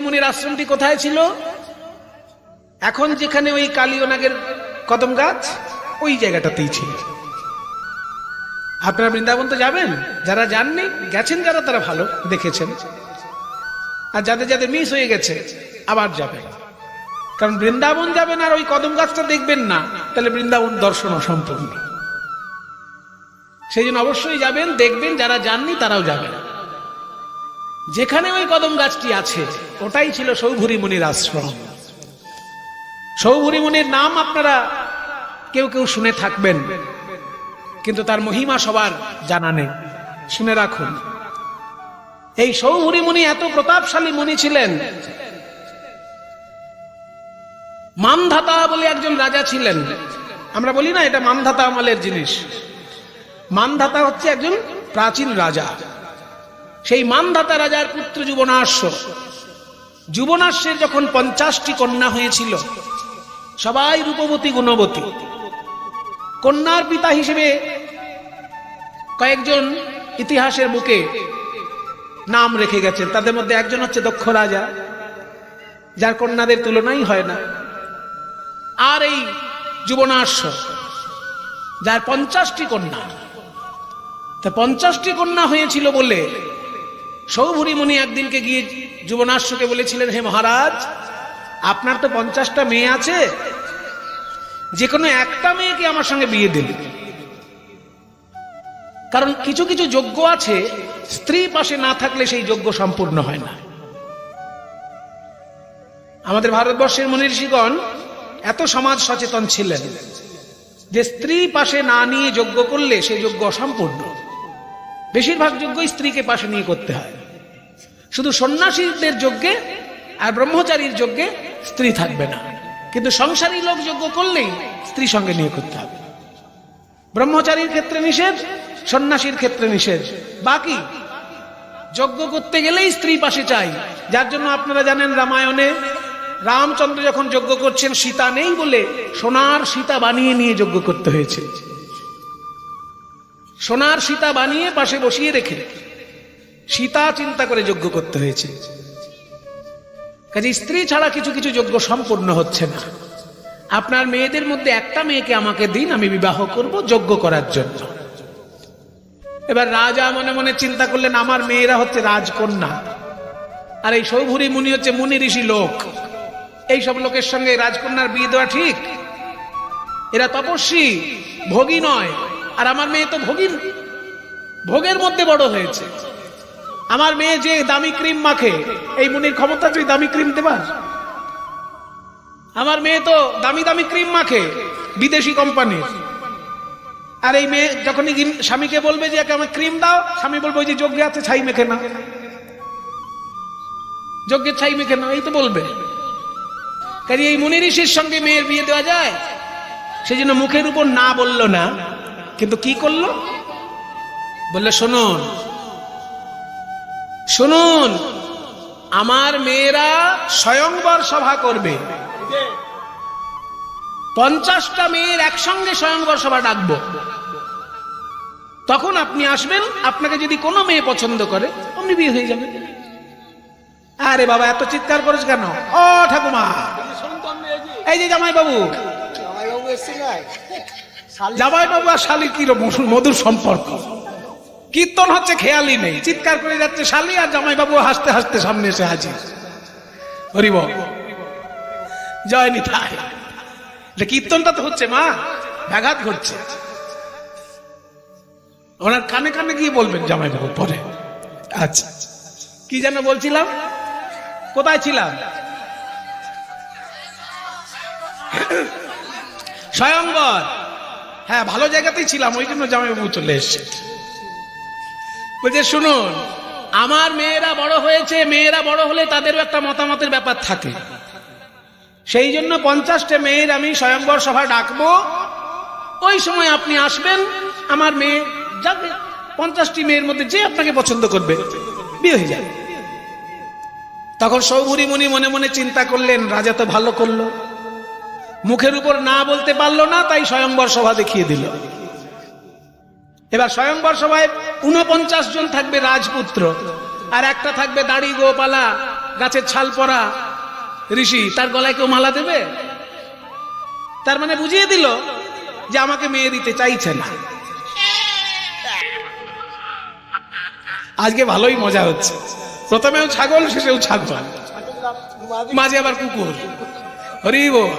সৌভরি মুনির আশ্রমটি কোথায় ছিল? এখন যেখানে ওই কালীয়নাগের কদম গাছ, ওই জায়গাটাতেই ছিল। আপনারা বৃন্দাবন তো যাবেন, যারা যাননি গেছেন যারা তারা ভালো দেখেছেন, আর যাদের যাদের মিস হয়ে গেছে আবার যাবেন। কারণ বৃন্দাবন যাবেন আর ওই কদম গাছটা দেখবেন না, তাহলে বৃন্দাবন দর্শন অসম্পূর্ণ। সেই জন্য অবশ্যই যাবেন, দেখবেন, যারা যাননি তারাও যাবেন। যেখানে ওই কদম গাছটি আছে ওটাই ছিল সৌভরি মুনির আশ্রম। সৌভরি মুনির নাম আপনারা কেউ কেউ শুনে থাকবেন, কিন্তু তার মহিমা সবার জানা নেই। শুনে রাখুন, এই সৌভরি মুনি এত প্রতাপশালী মুনি ছিলেন। মানধাতা বলে একজন রাজা ছিলেন। আমরা বলি না এটা মানধাতা আমলের জিনিস। মানধাতা হচ্ছে একজন প্রাচীন রাজা। সেই মানধাতা রাজার পুত্র যুবনাশ্য। যুবনাশ্বের যখন 50টি কন্যা হয়েছিল, সবাই রূপবতী গুণবতী। কন্যার পিতা হিসেবে কয়েকজন ইতিহাসের বুকে নাম রেখে গেছেন। তাদের মধ্যে একজন হচ্ছে দক্ষ রাজা, যার কন্যাদের তুলনাই হয় না। আর এই যুবনাশ্য, যার 50টি কন্যা। তা 50টি কন্যা হয়েছিল বলে সৌভরি মুনি একদিনকে গিয়ে যুবনাশ্বকে বলেছিলেন, হে মহারাজ, আপনার তো 50টা মেয়ে আছে, যে কোনো একটা মেয়েকে আমার সঙ্গে বিয়ে দিন। কারণ কিছু কিছু যজ্ঞ আছে, স্ত্রী পাশে না থাকলে সেই যজ্ঞ সম্পূর্ণ হয় না। আমাদের ভারতবর্ষের মুনি ঋষিগণ এত সমাজ সচেতন ছিলেন যে স্ত্রী পাশে না নিয়ে যজ্ঞ করলে সেই যজ্ঞ অসম্পূর্ণ। বেশিরভাগ যজ্ঞই স্ত্রীকে পাশে নিয়ে করতে হয়। শুধু সন্ন্যাসীদের যজ্ঞে আর ব্রহ্মচারীর যজ্ঞে স্ত্রী থাকবে না, কিন্তু সংসারী লোক যজ্ঞ করলেই স্ত্রী সঙ্গে নিয়ে করতে হবে। ব্রহ্মচারীর ক্ষেত্রে নিষেধ, সন্ন্যাসীর ক্ষেত্রে নিষেধ। বাকি যজ্ঞ করতে গেলেই স্ত্রী পাশে চাই। যার জন্য আপনারা জানেন রামায়ণে রামচন্দ্র যখন যজ্ঞ করছেন, সীতা নেই বলে সোনার সীতা বানিয়ে নিয়ে যজ্ঞ করতে হয়েছে। সোনার সীতা বানিয়ে পাশে বসিয়ে রেখে সীতা চিন্তা করে যজ্ঞ করতে হয়েছে। কাজে স্ত্রী ছাড়া কিছু কিছু যজ্ঞ সম্পূর্ণ হচ্ছে না। আপনার মেয়েদের মধ্যে একটা মেয়েকে আমাকে দিন, আমি বিবাহ করব যজ্ঞ করার জন্য। এবার রাজা মনে মনে চিন্তা করলেন, আমার মেয়েরা হচ্ছে রাজকন্যা, আর এই সৌভরি মুনি হচ্ছে মুনি ঋষি লোক। এইসব লোকের সঙ্গে রাজকন্যার বিয়ে দেওয়া ঠিক? এরা তপস্বী, ভোগী নয়। আর আমার মেয়ে তো ভোগের মধ্যে বড় হয়েছে। আমার মেয়ে যে দামি ক্রিম মাখে, এই মুনির ক্ষমতা তুই দামি ক্রিম দেবার? আমার মেয়ে তো দামি দামি ক্রিম মাখে বিদেশি কোম্পানির। আর এই মেয়ে যখনই স্বামীকে বলবে যে আমার ক্রিম দাও, স্বামী বলবে ওই যে যজ্ঞে আছে ছাই মেখে না, যজ্ঞের ছাই মেখে না, এই তো বলবে। কাজে এই মুনি ঋষির সঙ্গে মেয়ের বিয়ে দেওয়া যায়? সেই জন্য মুখের উপর না বলল না, কিন্তু কি করলো? বললে, শুনুন শুনুন, আমার মেয়েরা স্বয়ংবর সভা করবে। 50টা মেয়ের একসঙ্গে স্বয়ংবর সভা ডাকবো। তখন আপনি আসবেন, আপনাকে যদি কোনো মেয়ে পছন্দ করে আপনি বিয়ে হয়ে যাবে। আরে বাবা, এত চিৎকার করেছ কেন? ও ঠাকুমা, এই যে জামাই বাবু, জামাই বাবু আর শালি কি মধুর সম্পর্ক। কীর্তন হচ্ছে, খেয়ালই নেই, চিৎকার করে যাচ্ছে শালি, আর জামাই বাবু হাসতে হাসতে সামনে এসে হাজির। হরি বল, জয় নিতাই। কীর্তনটা তো হচ্ছে, মা ব্যাঘাত ঘটছে। ওনার কানে কানে গিয়ে বলবেন জামাই বাবু পরে। আচ্ছা, কি যেন বলছিলাম, কোথায় ছিলাম? স্বয়ংবর। হ্যাঁ, ভালো জায়গাতেই ছিলাম, ওই জন্য জামাইবাবু চলে এসছে। বলছে, শুনুন, আমার মেয়েরা বড় হয়েছে, মেয়েরা বড় হলে তাদেরও একটা মতামতের ব্যাপার থাকে। সেই জন্য 50টা মেয়ের আমি স্বয়ংবর সভা ডাকবো। ওই সময় আপনি আসবেন, আমার মেয়ে যাবে, 50টি মেয়ের মধ্যে যে আপনাকে পছন্দ করবে বিয়ে হয়ে যাবে। তখন সৌভরি মুনি মনে মনে চিন্তা করলেন, রাজা তো ভালো করলো, মুখের উপর না বলতে পারলো না, তাই স্বয়ংবর সভা দেখিয়ে দিল। এবার স্বয়ংবর সভায় 49 জন থাকবে রাজপুত্র, আর একটা থাকবে দাড়ি গোপালা গাছের ছাল পরা ঋষি, তার গলায় কেউ মালা দেবে? তার মানে বুঝিয়ে দিল যে আমাকে মেয়ে দিতে চাইছে না। আজকে ভালোই মজা হচ্ছে, প্রথমেও ছাগল, শেষেও ছাগল, মাঝে আবার কুকুর। হরি বল,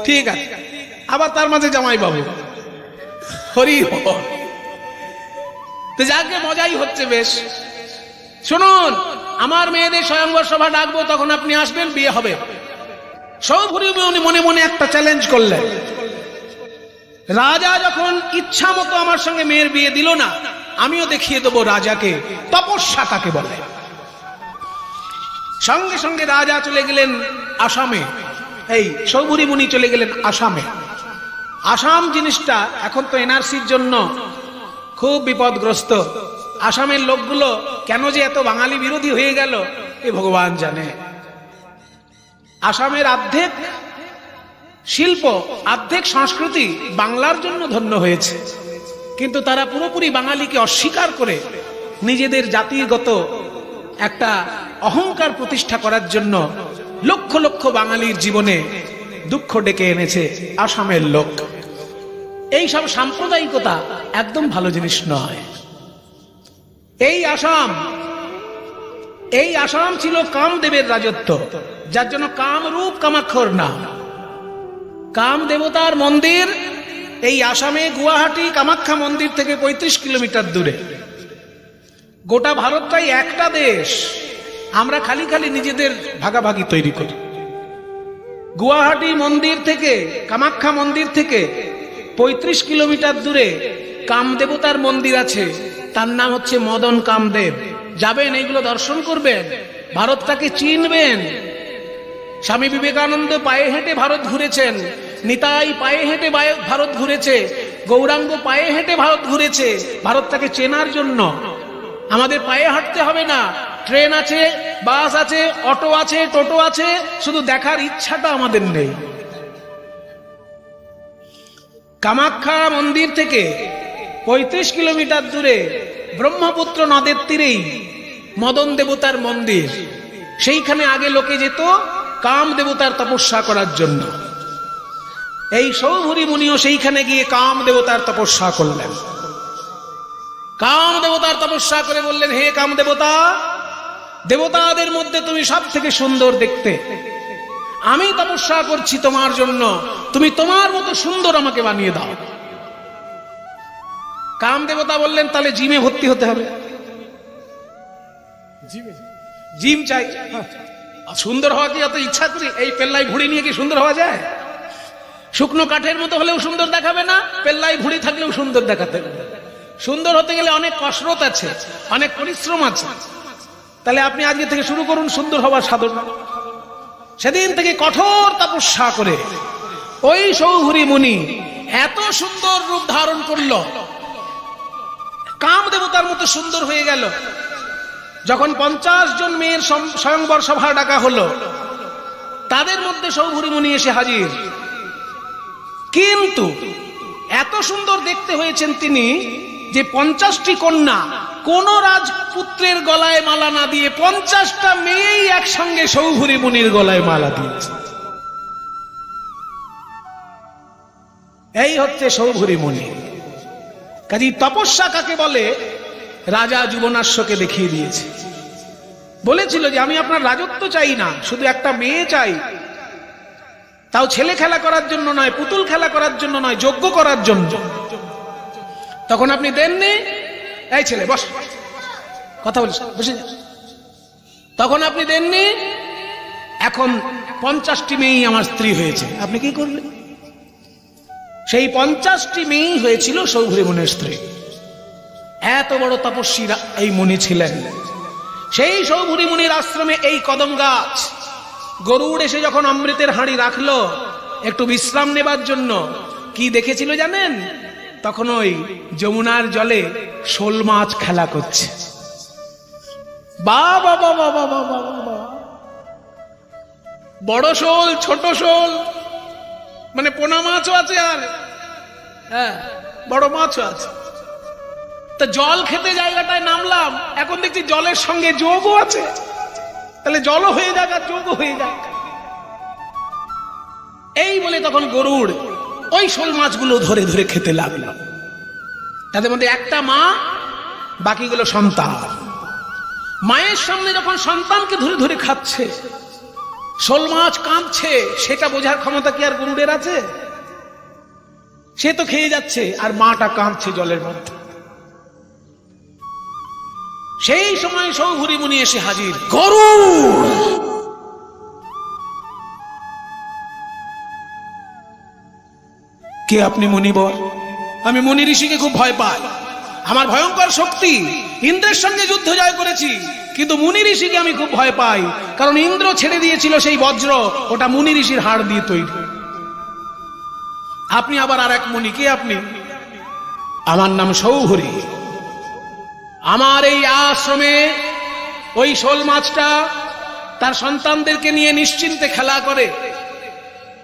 ঠিক আছে, আবার তার মাঝে জামাই বাবু। হরি বল, তো যাকে মজাই হচ্ছে বেশ। শুনুন, আমার মেয়েদের স্বয়ংবর সভা ডাকবো, তখন আপনি আসবেন, বিয়ে হবে। সৌভরি উনি মনে মনে একটা চ্যালেঞ্জ করলেন, রাজা যখন ইচ্ছা মতো আমার সঙ্গে মেয়ের বিয়ে দিল না, আমিও দেখিয়ে দেবো রাজাকে তপস্যা কাকে বলে। সঙ্গে সঙ্গে রাজা চলে গেলেন আসামে, এই সৌভরি মুনি চলে গেলেন আসামে। আসাম জিনিসটা এখন তো এনআরসির জন্য খুব বিপদগ্রস্ত। আসামের লোকগুলো কেন যে এত বাঙালি বিরোধী হয়ে গেল এ ভগবান জানে। আসামের অর্ধেক শিল্প, অর্ধেক সংস্কৃতি বাংলার জন্য ধন্য হয়েছে, কিন্তু তারা পুরোপুরি বাঙালিকে অস্বীকার করে নিজেদের জাতিগত একটা অহংকার প্রতিষ্ঠা করার জন্য লক্ষ লক্ষ বাঙালির জীবনে দুঃখ ডেকে এনেছে আসামের লোক। এই সব সাম্প্রদায়িকতা একদম ভালো জিনিস নয়। এই আসাম ছিল কামদেবের রাজত্ব, যার জন্য কামরূপ কামাক্ষর নাম। কাম দেবতার মন্দির এই আসামে গুয়াহাটি কামাখ্যা মন্দির থেকে 35 কিলোমিটার দূরে। গোটা ভারতটাই একটা দেশ, আমরা খালি খালি নিজেদের ভাগাভাগি তৈরি করি। গুয়াহাটি মন্দির থেকে, কামাখ্যা মন্দির থেকে 35 কিলোমিটার দূরে কামদেবতার মন্দির আছে, তার নাম হচ্ছে মদন কামদেব। যাবেন, এইগুলো দর্শন করবেন, ভারতটাকে চিনবেন। স্বামী বিবেকানন্দ পায়ে হেঁটে ভারত ঘুরেছেন, নিতাই পায়ে হেঁটে ভারত ঘুরেছে, গৌরাঙ্গ পায়ে হেঁটে ভারত ঘুরেছে, ভারতটাকে চেনার জন্য। আমাদের পায়ে হাঁটতে হবে না, ট্রেন আছে, বাস আছে, অটো আছে, টোটো আছে, শুধু দেখার ইচ্ছাটা আমাদের নেই। কামাখ্যা মন্দির থেকে 35 কিলোমিটার দূরে ব্রহ্মপুত্র নদের তীরেই মদন দেবতার মন্দির। সেইখানে আগে লোকে যেত কাম দেবতার তপস্যা করার জন্য। এই সৌভরি মুনিও সেইখানে গিয়ে কাম দেবতার তপস্যা করলেন। কাম দেবতার তপস্যা করে বললেন, হে কাম দেবতা, দেবতাদের মধ্যে তুমি সব থেকে সুন্দর দেখতে, আমি তপস্যা করছি তোমার জন্য, তুমি তোমার মতো সুন্দর আমাকে বানিয়ে দাও। কাম দেবতা বললেন, তাহলে জিমে ভর্তি হতে হবে। জিম চাই। সুন্দর হওয়া কি এত ইচ্ছা করি? এই পেল্লাই ভুঁড়ি নিয়ে কি সুন্দর হওয়া যায়? শুকনো কাঠের মতো হলেও সুন্দর দেখাবে না, পেল্লাই ভুঁড়ি থাকলেও সুন্দর দেখাতে হবে। সুন্দর হতে গেলে অনেক কসরত আছে, অনেক পরিশ্রম আছে। তাহলে আপনি আজকে থেকে শুরু করুন সুন্দর হওয়ার সাধনা। সেদিন থেকে কঠোর তপস্যা করে ওই সৌভরি মুনি এত সুন্দর রূপ ধারণ করল, কাম দেবতার মতো সুন্দর হয়ে গেল। যখন 50 জন মেয়ের স্বয়ংবর সভা ডাকা হলো, তাদের মধ্যে সৌভরি মুনি এসে হাজির। কিন্তু এত সুন্দর দেখতে হয়েছেন তিনি যে 50টি কন্যা কোন রাজপুত্রের গলায় মালা না দিয়ে 50টা মেয়েই একসঙ্গে সৌভরি মুনির গলায় মালা দিয়েছে। এই হচ্ছে সৌভরি মুনি। কাজী তপস্যা কাকে বলে রাজা যুবনাশ্বকে দেখিয়ে দিয়েছে। বলেছিল যে আমি আপনার রাজত্ব চাই না, শুধু একটা মেয়ে চাই, তাও ছেলে খেলা করার জন্য নয়, পুতুল খেলা করার জন্য নয়, যজ্ঞ করার জন্য। তখন আপনি দেননি। এই ছেলে বস, কথা বলিস, বসে যা। তখন আপনি দেননি। এখন 50টি মেয়েই আমার স্ত্রী হয়েছে, আপনি কি করলেন? সেই 50টি মেয়েই হয়েছিল সৌভরি মুনির স্ত্রী। এত বড় তপস্বী এই মুনি ছিলেন। সেই সৌভরি মুনির আশ্রমে এই কদম গাছ। গরুড় এসে যখন অমৃতের হাঁড়ি রাখলো একটু বিশ্রাম নেবার জন্য, কি দেখেছিল জানেন? তখন ওই যমুনার জলে শোল মাছ খেলা করছে। বাবা বাবা বাবা বাবা, বড় শোল, ছোট শোল, মানে পোনা মাছও আছে, আর হ্যাঁ বড় মাছও আছে। তা জল খেতে জায়গাটায় নামলাম, এখন দেখছি জলের সঙ্গে যোগও আছে। তাহলে জল হয়ে যাক আর যোগ হয়ে যাক। এই বলে তখন গরুড় ওই শোল মাছগুলো ধরে ধরে খেতে লাগলো। তাদের মধ্যে একটা মা, বাকিগুলো সন্তান। মায়ের সামনে যখন সন্তানকে ধরে ধরে খাচ্ছে, শোল মাছ কাঁদছে, সেটা বোঝার ক্ষমতা কি আর গরুড়ের আছে? সে তো খেয়ে যাচ্ছে আর মাটা কাঁদছে জলের মধ্যে। সেই সময় সৌভরি মুনি এসে হাজির। গরুড়, কে আপনি? মুনিবর। আমি মুনি ঋষিকে খুব ভয় পাই। আমার ভয়ঙ্কর শক্তি, ইন্দ্রের সঙ্গে যুদ্ধ জয় করেছি, কিন্তু মুনি ঋষিকে আমি খুব ভয় পাই। কারণ ইন্দ্র ছেড়ে দিয়েছিল সেই বজ্র, ওটা মুনি ঋষির হাড় দিয়ে তৈরি। আপনি আবার আর এক মুনি। কে আপনি? আমার নাম সৌভরি। আমার এই আশ্রমে ওই শোল মাছটা তার সন্তানদেরকে নিয়ে নিশ্চিন্তে খেলা করে,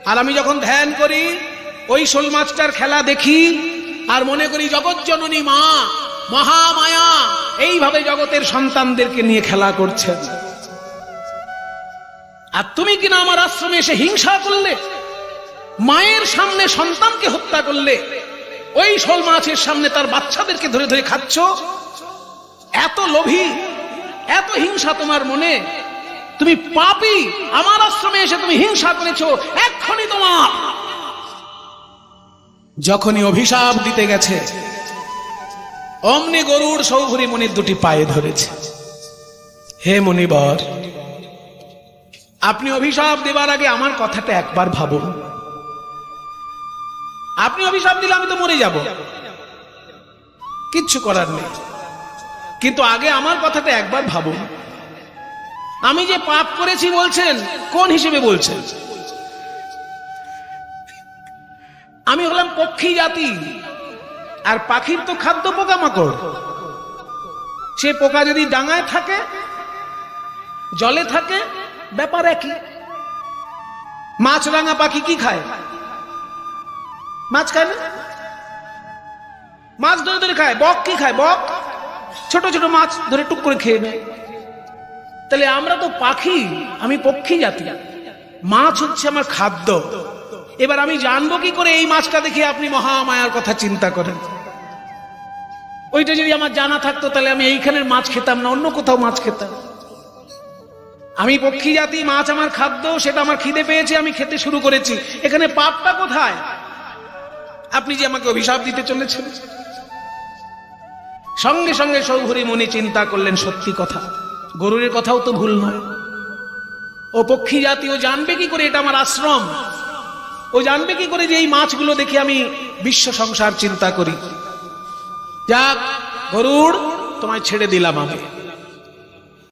আর আমি যখন ধ্যান করি ওই শোল মাছটার খেলা দেখি আর মনে করি জগৎ জননী মা মহামায়া এইভাবে জগতের সন্তানদেরকে নিয়ে খেলা করছেন। আর তুমি কিনা আমার আশ্রমে এসে হিংসা করলে, মায়ের সামনে সন্তানকে হত্যা করলে, ওই শোল মাছের সামনে তার বাচ্চাদেরকে ধরে ধরে খাচ্ছ। এত লোভী, এত হিংসা তোমার মনে, তুমি পাপী। আমার আশ্রমে এসে তুমি হিংসা করেছো, এক্ষুনি তোমার। যখনই অভিশাপ দিতে গেছে, অমনি গরুড় সৌভরি মুনির দুটি পায়ে ধরেছে। হে মুনিবর, আপনি অভিশাপ দেবার আগে আমার কথাটা একবার ভাবুন। আপনি অভিশাপ দিলে আমি তো মরে যাব, কিচ্ছু করার নেই, কিন্তু আগে আমার কথাটা একবার ভাবুন। আমি যে পাপ করেছি বলছেন, কোন হিসেবে বলছেন? আমি হলাম পক্ষী জাতি, আর পাখির তো খাদ্য পোকামাকড়। সে পোকা যদি ডাঙায় থাকে, জলে থাকে, ব্যাপার একই। মাছরাঙা পাখি কি খায়? মাছ খায় না? মাছ ধরে ধরে খায়। বক কি খায়? বক ছোট ছোট মাছ ধরে টুক করে খেয়ে নেয়। তাহলে আমরা তো পাখি, আমি পক্ষী জাতি, মাছ হচ্ছে আমার খাদ্য। এবার আমি জানবো কি করে এই মাছটা দেখে আপনি মহামায়ার কথা চিন্তা করেন? ওইটা যদি আমার জানা থাকতো তাহলে আমি এইখানের মাছ খেতাম না, অন্য কোথাও মাছ খেতাম। আমি পক্ষী জাতি, মাছ আমার খাদ্য, সেটা আমার খিদে পেয়েছে, আমি খেতে শুরু করেছি। এখানে পাপটা কোথায়? আপনি যে আমাকে অভিশাপ দিতে চলেছেন। সঙ্গে সঙ্গে সৌভরি মুনি চিন্তা করলেন, সত্যি কথা, গরুরের কথাও তো ভুল নয়। ও পক্ষী জাতি, ও জানবে কি করে এটা আমার আশ্রম? ও জানবে কি করে যে এই মাছগুলো দেখে আমি বিশ্ব সংসার চিন্তা করি? যাক গরুড়, তোমায় ছেড়ে দিলাম আমি।